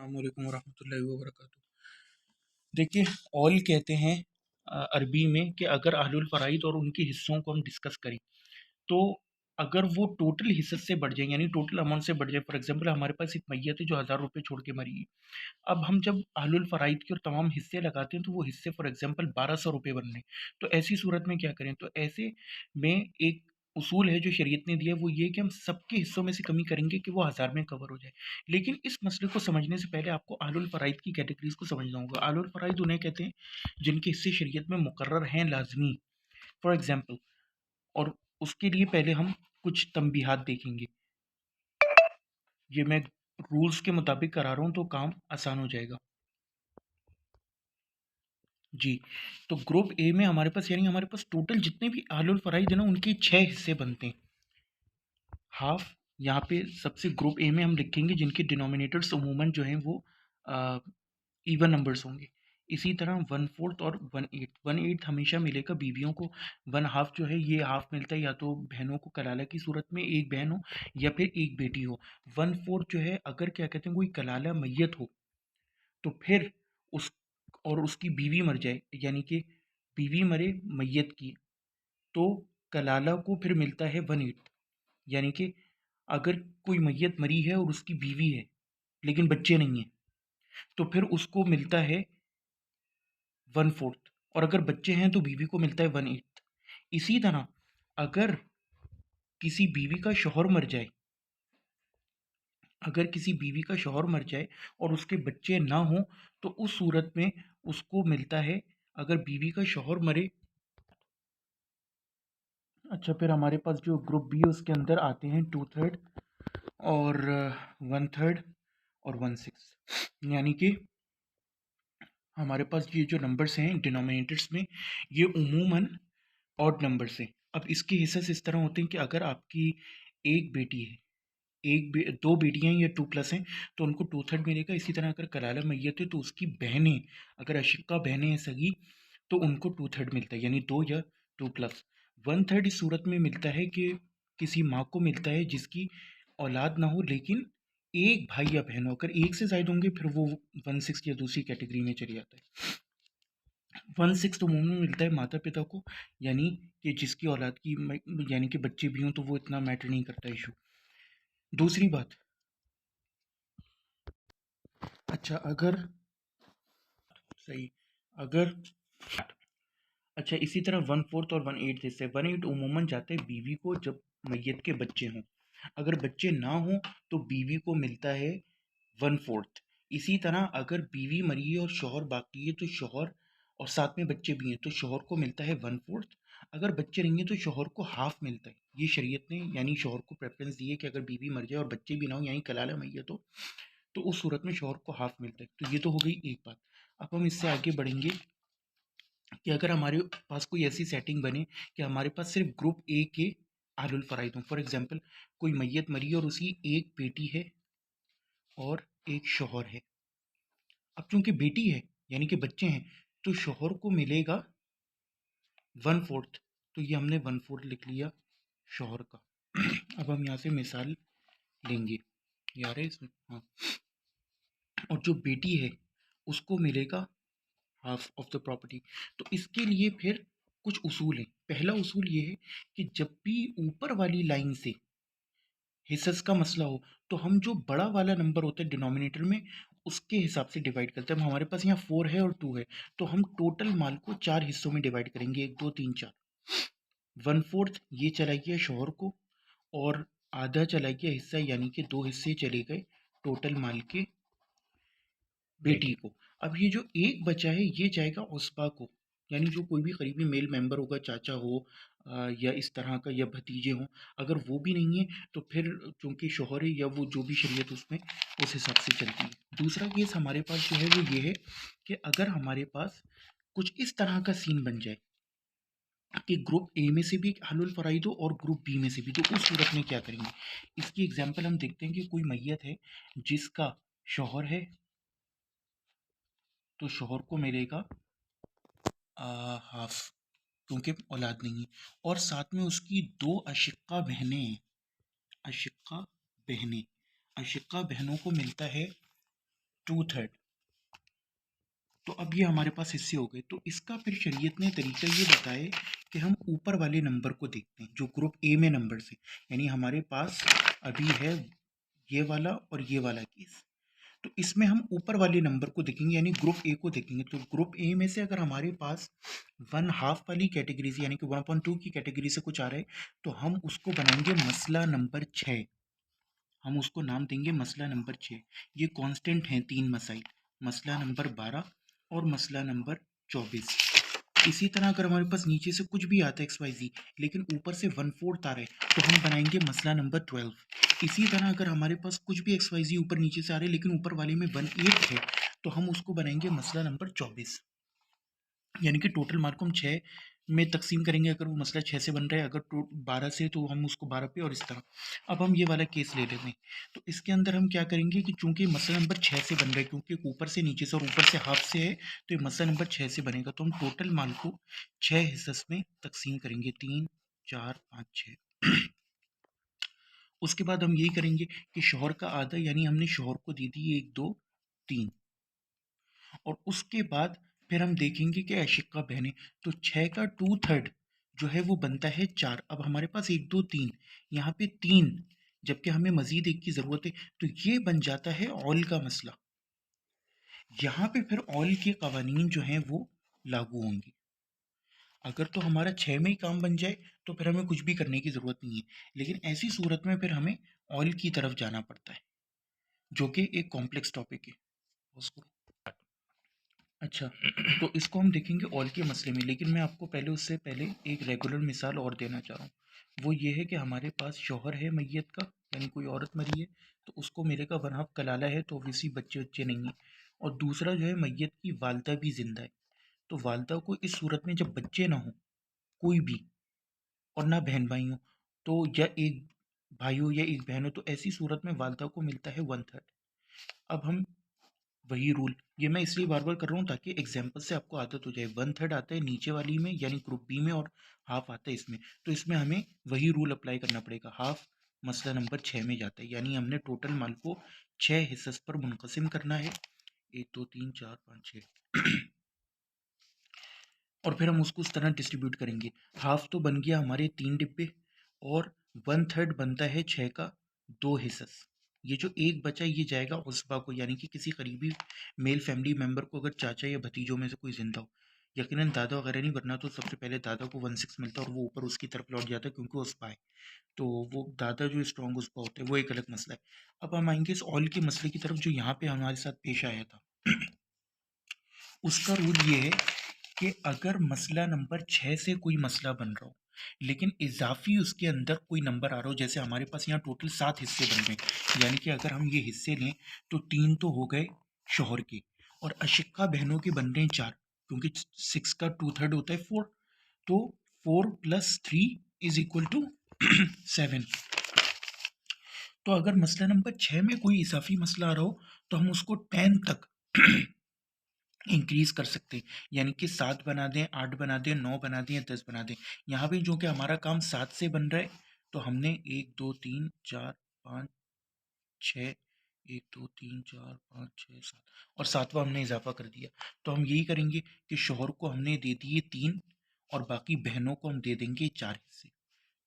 अस्सलामुअलैकुम वरहमतुल्लाहि वबरकातुहू। देखिए, ऑल कहते हैं अरबी में कि अगर अहलुल फ़राइद और उनके हिस्सों को हम डिस्कस करें, तो अगर वो टोटल हिस्से से बढ़ जाए यानी टोटल अमाउंट से बढ़ जाए, फॉर एग्जांपल हमारे पास एक मैयत है जो 1000 रुपये छोड़ के मरी है। अब हम जब अहलुल फ़राइद के और तमाम हिस्से लगाते हैं तो वो हिस्से फॉर एग्जांपल 1200 रुपये बन रहे हैं। तो ऐसी सूरत में क्या करें? तो ऐसे में एक उसूल है जो शरीयत ने दिया है, वो ये है कि हम सबके हिस्सों में से कमी करेंगे कि वो 1000 में कवर हो जाए। लेकिन इस मसले को समझने से पहले आपको अहलुल फ़राइद की कैटेगरीज़ को समझना होगा। अहलुल फ़राइद उन्हें कहते हैं जिनके हिस्से शरीयत में मुकर्रर हैं लाज़मी, फॉर एग्जांपल। और उसके लिए पहले हम कुछ तंबीहात देखेंगे। ये मैं रूल्स के मुताबिक करा रहा हूँ तो काम आसान हो जाएगा। जी, तो ग्रुप ए में हमारे पास यानी हमारे पास टोटल जितने भी अहलुल फ़राइद हैं ना, उनके 6 हिस्से बनते हैं। हाफ यहाँ पे सबसे ग्रुप ए में हम लिखेंगे जिनके डिनोमिनेटर्स अमूमन जो हैं वो इवन नंबर्स होंगे। इसी तरह 1/4 और 1/8 1/8 हमेशा मिलेगा बीवियों को। 1/2 जो है ये हाफ मिलता है या तो बहनों को कलाला की सूरत में एक बहन हो या फिर एक बेटी हो। 1/4 जो है अगर क्या कहते हैं कोई कलाला मैयत हो तो फिर उस और उसकी बीवी मर जाए यानी कि बीवी मरे मैयत की, तो कलाला को फिर मिलता है 1/8। यानी कि अगर कोई मैयत मरी है और उसकी बीवी है लेकिन बच्चे नहीं हैं तो फिर उसको मिलता है 1/4, और अगर बच्चे हैं तो बीवी को मिलता है 1/8। इसी तरह अगर किसी बीवी का शौहर मर जाए अगर किसी बीवी का शौहर मर जाए और उसके बच्चे ना हों तो उस सूरत में उसको मिलता है, अगर बीवी का शौहर मरे। अच्छा, फिर हमारे पास जो ग्रुप बी है उसके अंदर आते हैं 2/3 और 1/3 और 1/6। यानी कि हमारे पास ये जो नंबर्स हैं डिनोमिनेटर्स में ये उमूमन ऑड नंबर्स हैं। अब इसके हिस्से इस तरह होते हैं कि अगर आपकी एक बेटी है, दो बेटियां या 2+ हैं तो उनको 2/3 मिलेगा। इसी तरह अगर कलाला मैयत है तो उसकी बहनें, अगर अशिक्का बहनें हैं सगी, तो उनको 2/3 मिलता है यानी 2 या 2+। 1/3 इस सूरत में मिलता है कि किसी माँ को मिलता है जिसकी औलाद ना हो लेकिन एक भाई या बहन हो। अगर एक से ज़ायद होंगे फिर वो 1/6 या दूसरी कैटेगरी में चले जाता है। 1/6 तो उमूमन मिलता है माता पिता को, यानी कि जिसकी औलाद की यानी कि बच्चे भी हों तो वो इतना मैटर नहीं करता इशू। दूसरी बात, अच्छा अगर सही अगर अच्छा इसी तरह 1/4 और 1/8 जैसे 1/8 उमूमन जाते हैं बीवी को जब मैयत के बच्चे हों। अगर बच्चे ना हों तो बीवी को मिलता है 1/4। इसी तरह अगर बीवी मरी है और शौहर बाकी है तो शौहर और साथ में बच्चे भी हैं तो शौहर को मिलता है 1/4। अगर बच्चे नहीं हैं तो शौहर को हाफ मिलता है। ये शरीयत ने यानी शौहर को प्रेफरेंस दी है कि अगर बीवी मर जाए और बच्चे भी ना हो यानी कलाला मैयत हो तो उस सूरत में शौहर को हाफ मिलता है। तो ये तो हो गई एक बात। अब हम इससे आगे बढ़ेंगे कि अगर हमारे पास कोई ऐसी सेटिंग बने कि हमारे पास सिर्फ ग्रुप ए के अहलुल फ़राइद हों। फॉर एग्जांपल कोई मैयत मरी है और उसकी एक बेटी है और एक शौहर है। अब चूंकि बेटी है यानी कि बच्चे हैं तो शौहर को मिलेगा 1/4। तो ये हमने 1/4 लिख लिया शौहर का। अब हम यहाँ से मिसाल लेंगे यार इसमें, हाँ। और जो बेटी है उसको मिलेगा हाफ ऑफ द प्रॉपर्टी। तो इसके लिए फिर कुछ उसूल हैं। पहला उसूल ये है कि जब भी ऊपर वाली लाइन से हिस्सस का मसला हो तो हम जो बड़ा वाला नंबर होता है डिनोमिनेटर में उसके हिसाब से डिवाइड करते हैं। अब हमारे पास यहाँ 4 है और 2 है तो हम टोटल माल को 4 हिस्सों में डिवाइड करेंगे, 1 2 3 4। 1/4 ये चला गया शौहर को और आधा चला गया हिस्सा यानी कि 2 हिस्से चले गए टोटल माल के बेटी को। अब ये जो एक बचा है ये जाएगा उस्बा को, यानी जो कोई भी करीबी मेल मेंबर होगा, चाचा हो या इस तरह का या भतीजे हों। अगर वो भी नहीं है तो फिर चूंकि शौहर है या वो जो भी शरीयत उसमें उस हिसाब से चलती है। दूसरा केस हमारे पास जो है वो ये है कि अगर हमारे पास कुछ इस तरह का सीन बन जाए कि ग्रुप ए में से भी अहलुल फ़राइद हो और ग्रुप बी में से भी, तो उस सूरत में क्या करेंगे? इसकी एग्जाम्पल हम देखते हैं कि कोई मैयत है जिसका शौहर है तो शौहर को मिलेगा हाफ क्योंकि औलाद नहीं है, और साथ में उसकी 2 अशिक्का बहनें हैं। अशिक्का बहनें अशिक्का बहनों को मिलता है 2/3। तो अब ये हमारे पास हिस्से हो गए। तो इसका फिर शरीयत ने तरीका ये बताए कि हम ऊपर वाले नंबर को देखते हैं जो ग्रुप ए में नंबर से, यानी हमारे पास अभी है ये वाला और ये वाला केस। तो इसमें हम ऊपर वाले नंबर को देखेंगे, यानी ग्रुप ए को देखेंगे। तो ग्रुप ए में से अगर हमारे पास 1/2 वाली कैटेगरी से, यानी कि 1/2 की कैटेगरी से कुछ आ रहा है, तो हम उसको बनाएंगे मसला नंबर 6। हम उसको नाम देंगे मसला नंबर 6। ये कांस्टेंट हैं 3 मसाइल, मसला नंबर 12 और मसला नंबर 24। इसी तरह अगर हमारे पास नीचे से कुछ भी आता है XYZ, लेकिन ऊपर से 1/4 आ रहा है, तो हम बनाएंगे मसला नंबर 12। इसी तरह अगर हमारे पास कुछ भी XYZ ऊपर नीचे से आ रहा है लेकिन ऊपर वाले में 1/8 है, तो हम उसको बनाएंगे मसला नंबर 24। यानी कि टोटल मार्क को हम 6 में तकसीम करेंगे अगर वो मसला 6 से बन रहा है, अगर 12 से तो हम उसको 12 पे, और इस तरह। अब हम ये वाला केस ले लेते हैं। तो इसके अंदर हम क्या करेंगे कि चूंकि मसला नंबर 6 से बन रहा है, क्योंकि ऊपर से नीचे से और ऊपर से हाफ से है, तो ये मसला नंबर 6 से बनेगा। तो हम टोटल माल को 6 हिस्स में तकसीम करेंगे, 3 4 5 6। उसके बाद हम यही करेंगे कि शोहर का आधा, यानी हमने शोहर को दी थी 1 2 3, और उसके बाद फिर हम देखेंगे कि अशिक्का बहनें। तो 6 का 2/3 जो है वो बनता है 4। अब हमारे पास 1 2 3, यहाँ पे 3, जबकि हमें मजीद एक की ज़रूरत है, तो ये बन जाता है ऑल का मसला। यहाँ पे फिर ऑल के कवानीन जो हैं वो लागू होंगे। अगर तो हमारा 6 में ही काम बन जाए तो फिर हमें कुछ भी करने की ज़रूरत नहीं है, लेकिन ऐसी सूरत में फिर हमें ऑल की तरफ जाना पड़ता है, जो कि एक कॉम्प्लेक्स टॉपिक है उसको। अच्छा, तो इसको हम देखेंगे ऑल के मसले में, लेकिन मैं आपको पहले उससे पहले एक रेगुलर मिसाल और देना चाह रहा हूँ। वो ये है कि हमारे पास शौहर है मैयत का, यानी कोई औरत मरी है, तो उसको मेरे का 1/2 कलाला है, तो ओबियसली बच्चे बच्चे नहीं हैं। और दूसरा जो है मैयत की वालदा भी जिंदा है। तो वालदा को इस सूरत में जब बच्चे ना हो कोई भी, और ना बहन भाई हो, तो या एक भाई हो या एक बहन हो, तो ऐसी सूरत में वालदा को मिलता है 1/3। अब हम वही रूल, ये मैं इसलिए बार बार कर रहा हूँ ताकि एग्जाम्पल से आपको आदत हो जाए। 1/3 आता है नीचे वाली में, यानी ग्रुप बी में, और हाफ आता है इसमें। तो इसमें हमें वही रूल अप्लाई करना पड़ेगा। हाफ मसला नंबर 6 में जाता है, यानी हमने टोटल माल को 6 हिस्स पर मुनकसिम करना है, 1 2 3 4 5 6। और फिर हम उसको उस तरह डिस्ट्रीब्यूट करेंगे। हाफ तो बन गया हमारे 3 डिब्बे, और 1/3 बनता है 6 का 2 हिस्स। ये जो एक बचा ये जाएगा उस्बा को, यानी कि किसी करीबी मेल फैमिली मेंबर को, अगर चाचा या भतीजों में से कोई जिंदा हो। यकीनन दादा वगैरह नहीं, वरना तो सबसे पहले दादा को 1/6 मिलता और वो ऊपर उसकी तरफ लौट जाता, क्योंकि वो उस्बा है। तो वो दादा जो स्ट्रॉन्ग उस्बा होते हैं वो एक अलग मसला है। अब हम आएंगे इस ऑल के मसले की तरफ जो यहाँ पे हमारे साथ पेश आया था। उसका रूल ये है कि अगर मसला नंबर 6 से कोई मसला बन रहा हो, लेकिन इजाफी उसके अंदर कोई नंबर आ रहा हो, जैसे हमारे पास यहाँ टोटल 7 हिस्से बन रहे हैं, यानी कि अगर हम ये हिस्से लें तो 3 तो हो गए शोहर के, और अशिक्का बहनों के बन रहे हैं 4, क्योंकि 6 का 2/3 होता है 4। तो 4 + 3 = 7। तो अगर मसला नंबर 6 में कोई इजाफी मसला आ रहा हो, तो हम उसको 10 तक इंक्रीज कर सकते हैं, यानी कि 7 बना दें, 8 बना दें, 9 बना दें या 10 बना दें। यहाँ भी जो कि हमारा काम 7 से बन रहा है, तो हमने 1 2 3 4 5 6, 1 2 3 4 5 6 7, और 7वां हमने इजाफा कर दिया। तो हम यही करेंगे कि शोहर को हमने दे दिए 3, और बाकी बहनों को हम दे देंगे 4 हिस्से।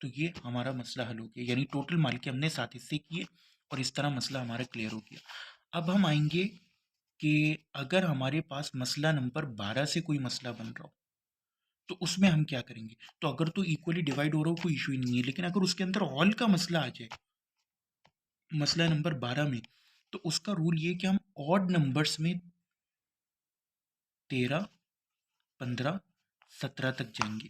तो ये हमारा मसला हल हो गया, यानी टोटल माल के हमने 7 हिस्से किए, और इस तरह मसला हमारा क्लियर हो गया। अब हम आएंगे कि अगर हमारे पास मसला नंबर 12 से कोई मसला बन रहा हो, तो उसमें हम क्या करेंगे। तो अगर तो इक्वली डिवाइड हो रहा हो कोई इशू ही नहीं है, लेकिन अगर उसके अंदर ऑल का मसला आ जाए मसला नंबर 12 में, तो उसका रूल ये कि हम ऑड नंबर्स में 13 15 17 तक जाएंगे,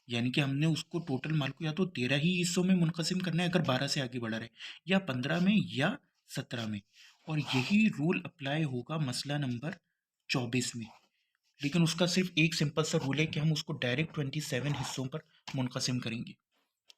यानी कि हमने उसको टोटल माल को या तो 13 ही हिस्सों में मुनकसिम करना है अगर 12 से आगे बढ़ा रहे, या 15 में, या 17 में। और यही रूल अप्लाई होगा मसला नंबर 24 में, लेकिन उसका सिर्फ एक सिंपल सा रूल है कि हम उसको डायरेक्ट 27 हिस्सों पर मुनकसिम करेंगे।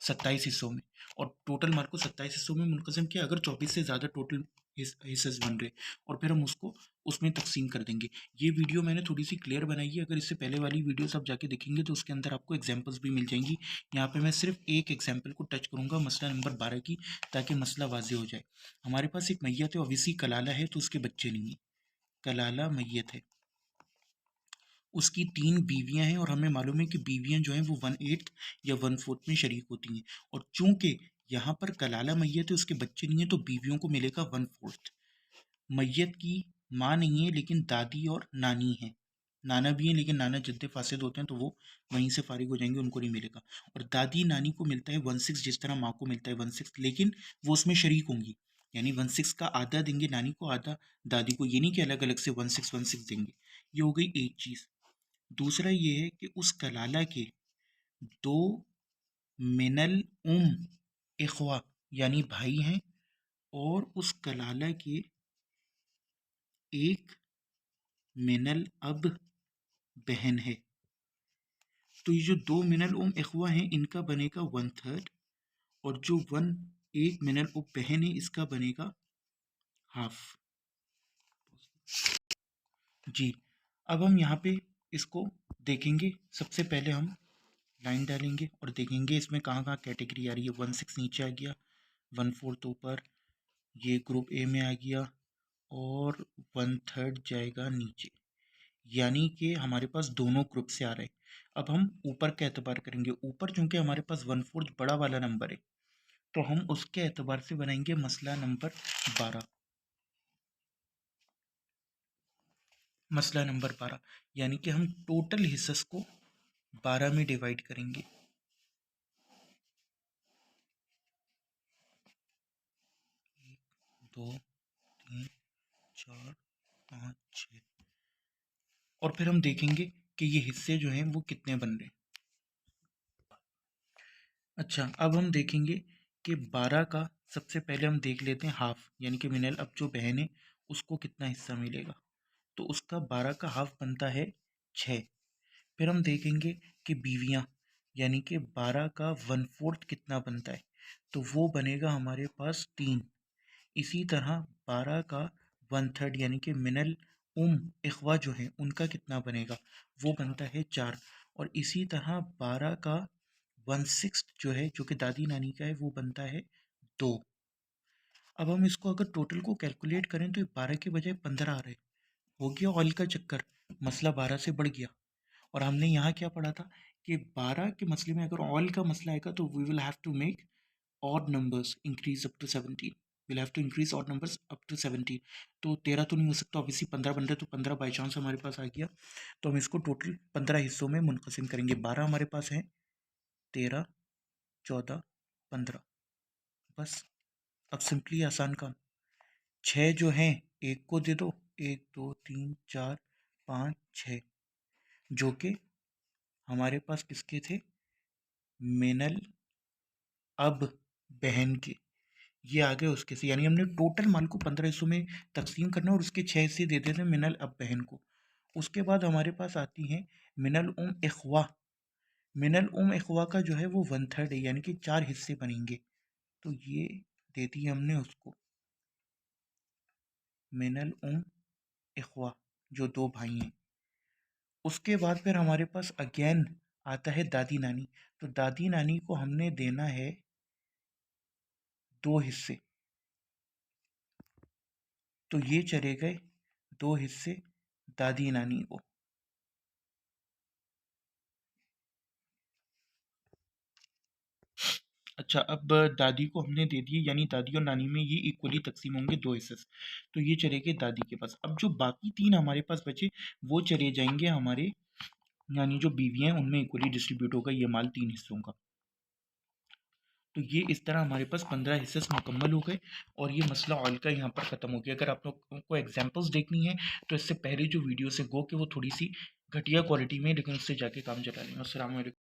27 हिस्सों में, और टोटल माल को 27 हिस्सों में मुनक़सिम किया अगर 24 से ज़्यादा टोटल हिस्से बन रहे, और फिर हम उसको उसमें तकसीम कर देंगे। ये वीडियो मैंने थोड़ी सी क्लियर बनाई है, अगर इससे पहले वाली वीडियोस आप जाके देखेंगे तो उसके अंदर आपको एग्जांपल्स भी मिल जाएंगी। यहाँ पे मैं सिर्फ एक एग्जांपल को टच करूँगा, मसला नंबर 12 की, ताकि मसला वाज़ेह हो जाए। हमारे पास एक मैयत है, ऑब्वियसली कलाला है तो उसके बच्चे नहीं हैं, कलाला मैयत है, उसकी 3 बीवियाँ हैं और हमें मालूम है कि बीवियाँ जो हैं वो 1/8 या 1/4 में शरीक होती हैं, और चूँकि यहाँ पर कलाला मैयत है, उसके बच्चे नहीं हैं, तो बीवियों को मिलेगा 1/4। मैयत की माँ नहीं है लेकिन दादी और नानी हैं, नाना भी हैं लेकिन नाना जद्दे फासिद होते हैं तो वो वहीं से फारिग हो जाएंगे, उनको नहीं मिलेगा। और दादी नानी को मिलता है 1/6, जिस तरह माँ को मिलता है 1/6, लेकिन वो उसमें शरीक होंगी, यानी 1/6 का आधा देंगे नानी को, आधा दादी को, ये नहीं कि अलग अलग से 1/6 देंगे। ये हो गई एक चीज़। दूसरा ये है कि उस कलाला के 2 मिनल इख्वा यानी भाई हैं, और उस कलाला के 1 मिनल अब बहन है। तो ये जो 2 मिनल इख्वा हैं इनका बनेगा 1/3, और जो 1 मिनल बहन है इसका बनेगा हाफ। जी, अब हम यहाँ पे इसको देखेंगे। सबसे पहले हम लाइन डालेंगे और देखेंगे इसमें कहाँ कहाँ कैटेगरी आ रही है। 1/6 नीचे आ गया, 1/4 ऊपर, ये ग्रुप ए में आ गया, और 1/3 जाएगा नीचे, यानी कि हमारे पास दोनों ग्रुप से आ रहे हैं। अब हम ऊपर का एतबार करेंगे। ऊपर चूंकि हमारे पास 1/4 बड़ा वाला नंबर है, तो हम उसके एतबार से बनाएंगे मसला नंबर 12। मसला नंबर 12 यानी कि हम टोटल हिस्सस को 12 में डिवाइड करेंगे। 1 2 3 4 5 6, और फिर हम देखेंगे कि ये हिस्से जो हैं वो कितने बन रहे हैं। अच्छा, अब हम देखेंगे कि 12 का सबसे पहले हम देख लेते हैं हाफ, यानी कि मिनल अब जो बहन है उसको कितना हिस्सा मिलेगा, तो उसका 12 का हाफ बनता है 6। फिर हम देखेंगे कि बीवियाँ, यानी कि 12 का 1/4 कितना बनता है, तो वो बनेगा हमारे पास 3। इसी तरह 12 का 1/3 यानी कि मिनल इख्वा जो है उनका कितना बनेगा, वो बनता है 4। और इसी तरह 12 का 1/6 जो है, जो कि दादी नानी का है, वो बनता है 2। अब हम इसको अगर टोटल को कैलकुलेट करें तो ये 12 के बजाय 15 आ रहे हैं। हो गया ऑयल का चक्कर, मसला 12 से बढ़ गया। और हमने यहाँ क्या पढ़ा था कि 12 के मसले में अगर ऑयल का मसला आएगा तो we will have to make odd numbers increase up to 17, will have to increase odd numbers up to 17। तो 13 तो नहीं हो सकता, ऑब्वियसली 15 बन रहा है, तो 15 बाई चांस हमारे पास आ गया, तो हम इसको टोटल 15 हिस्सों में मुनक़सिम करेंगे। 12 हमारे पास है, 13 14 15, बस। अब सिंपली आसान काम, 6 जो हैं एक को दे दो, 1 2 3 4 5 6, जो कि हमारे पास किसके थे, मिनल अब बहन के, ये आ गए उसके से, यानी हमने टोटल माल को 15 हिस्सों में तकसीम करना और उसके 6 हिस्से दे देते मिनल अब बहन को। उसके बाद हमारे पास आती हैं मिनल इख्वा। मिनल इख्वा का जो है वो 1/3 है, यानी कि 4 हिस्से बनेंगे, तो ये दे दी हमने उसको मिनल इख्वा, जो 2 भाई हैं। उसके बाद फिर हमारे पास अगेन आता है दादी नानी, तो दादी नानी को हमने देना है 2 हिस्से, तो ये चले गए 2 हिस्से दादी नानी को। अच्छा, अब दादी को हमने दे दिए, यानी दादी और नानी में ये इक्वली तकसीम होंगे 2 हिस्से, तो ये चले गए दादी के पास। अब जो बाकी 3 हमारे पास बचे वो चले जाएंगे हमारे, यानी जो बीवी हैं उनमें इक्वली डिस्ट्रीब्यूट होगा ये माल 3 हिस्सों का। तो ये इस तरह हमारे पास 15 हिस्से मुकम्मल हो गए, और ये मसला ऑयल का यहाँ पर ख़त्म हो गया। अगर आप लोगों को एग्जांपल्स देखनी है तो इससे पहले जो वीडियो से गो कि वो थोड़ी सी घटिया क्वालिटी में, लेकिन उससे जाके काम चला लें। अस्सलाम वालेकुम।